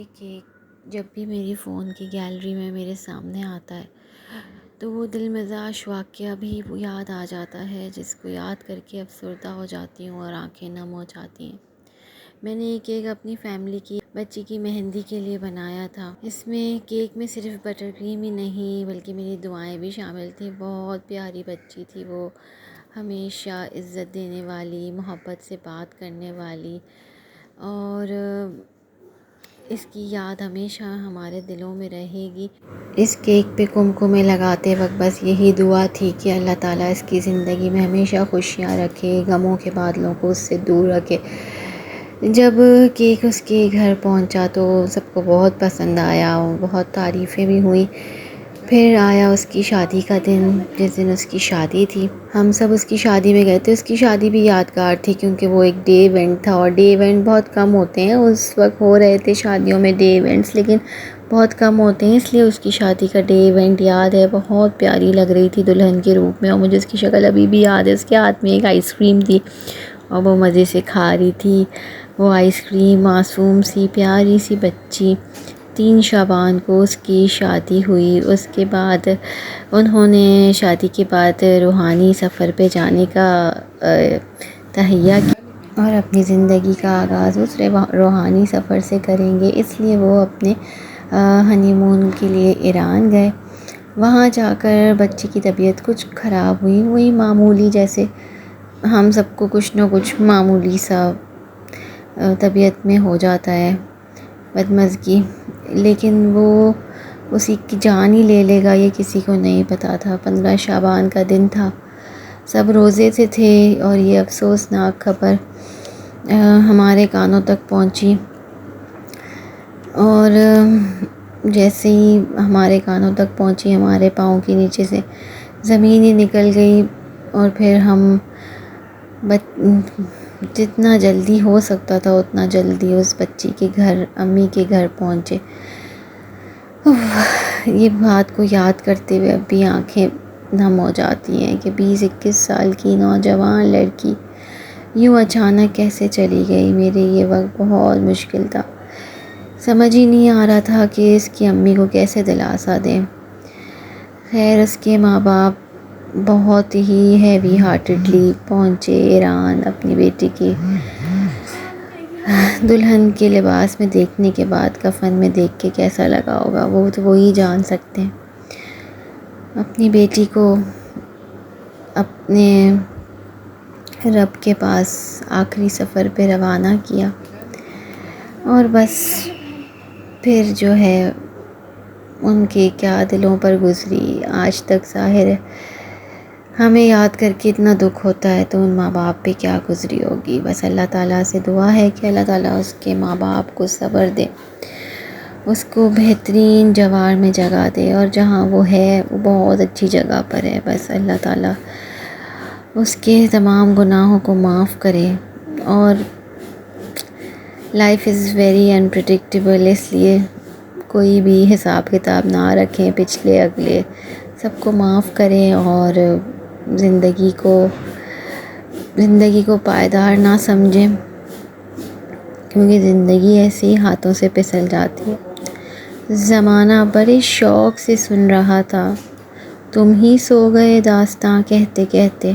یہ کیک جب بھی میری فون کی گیلری میں میرے سامنے آتا ہے تو وہ دل مزاج واقعہ بھی یاد آ جاتا ہے، جس کو یاد کر کے افسردہ ہو جاتی ہوں اور آنکھیں نم ہو جاتی ہیں۔ میں نے یہ کیک اپنی فیملی کی بچی کی مہندی کے لیے بنایا تھا۔ اس میں کیک میں صرف بٹر کریم ہی نہیں بلکہ میری دعائیں بھی شامل تھیں۔ بہت پیاری بچی تھی وہ، ہمیشہ عزت دینے والی، محبت سے بات کرنے والی، اور اس کی یاد ہمیشہ ہمارے دلوں میں رہے گی۔ اس کیک پہ کمکمے لگاتے وقت بس یہی دعا تھی کہ اللہ تعالیٰ اس کی زندگی میں ہمیشہ خوشیاں رکھے، غموں کے بادلوں کو اس سے دور رکھے۔ جب کیک اس کے گھر پہنچا تو سب کو بہت پسند آیا، بہت تعریفیں بھی ہوئیں۔ پھر آیا اس کی شادی کا دن، جس دن اس کی شادی تھی۔ ہم سب اس کی شادی میں گئے تھے۔ اس کی شادی بھی یادگار تھی کیونکہ وہ ایک ڈے ایونٹ تھا، اور ڈے ایونٹ بہت کم ہوتے ہیں۔ اس وقت ہو رہے تھے شادیوں میں ڈے ایونٹس، لیکن بہت کم ہوتے ہیں، اس لیے اس کی شادی کا ڈے ایونٹ یاد ہے۔ بہت پیاری لگ رہی تھی دلہن کے روپ میں، اور مجھے اس کی شکل ابھی بھی یاد ہے۔ اس کے ہاتھ میں ایک آئس کریم تھی اور وہ مزے سے کھا رہی تھی وہ آئس کریم، معصوم سی پیاری سی بچی۔ 3 شعبان کو اس کی شادی ہوئی۔ اس کے بعد انہوں نے شادی کے بعد روحانی سفر پہ جانے کا تہیہ کیا اور اپنی زندگی کا آغاز اس روحانی سفر سے کریں گے، اس لیے وہ اپنے ہنی مون کے لیے ایران گئے۔ وہاں جا کر بچی کی طبیعت کچھ خراب ہوئی، وہی معمولی، جیسے ہم سب کو کچھ نہ کچھ معمولی سا طبیعت میں ہو جاتا ہے، بدمزگی، لیکن وہ اسی کی جان ہی لے لے گا یہ کسی کو نہیں پتا تھا۔ 15 شعبان کا دن تھا، سب روزے سے تھے، اور یہ افسوسناک خبر ہمارے کانوں تک پہنچی، اور جیسے ہی ہمارے کانوں تک پہنچی ہمارے پاؤں کے نیچے سے زمین ہی نکل گئی، اور پھر ہم جتنا جلدی ہو سکتا تھا اتنا جلدی اس بچی کے گھر، امی کے گھر پہنچے۔ یہ بات کو یاد کرتے ہوئے اب بھی آنکھیں نم ہو جاتی ہیں کہ 20-21 سال کی نوجوان لڑکی یوں اچانک کیسے چلی گئی۔ میرے یہ وقت بہت مشکل تھا، سمجھ ہی نہیں آ رہا تھا کہ اس کی امی کو کیسے دلاسا دیں۔ خیر، اس کے ماں باپ بہت ہی ہیوی ہارٹڈلی پہنچے ایران۔ اپنی بیٹی کی دلہن کے لباس میں دیکھنے کے بعد کفن میں دیکھ کے کیسا لگا ہوگا وہ تو وہی جان سکتے ہیں۔ اپنی بیٹی کو اپنے رب کے پاس آخری سفر پہ روانہ کیا، اور بس پھر جو ہے ان کے کیا دلوں پر گزری آج تک ظاہر ہے۔ ہمیں یاد کر کے اتنا دکھ ہوتا ہے تو ان ماں باپ پہ کیا گزری ہوگی۔ بس اللہ تعالیٰ سے دعا ہے کہ اللہ تعالیٰ اس کے ماں باپ کو صبر دے، اس کو بہترین جوار میں جگہ دے، اور جہاں وہ ہے وہ بہت اچھی جگہ پر ہے۔ بس اللہ تعالیٰ اس کے تمام گناہوں کو معاف کرے۔ اور لائف از ویری انپریڈکٹیبل، اس لیے کوئی بھی حساب کتاب نہ رکھیں، پچھلے اگلے سب کو معاف کریں، اور زندگی کو پائیدار نہ سمجھیں، کیونکہ زندگی ایسے ہی ہاتھوں سے پھسل جاتی ہے۔ زمانہ بڑے شوق سے سن رہا تھا، تم ہی سو گئے داستاں کہتے کہتے۔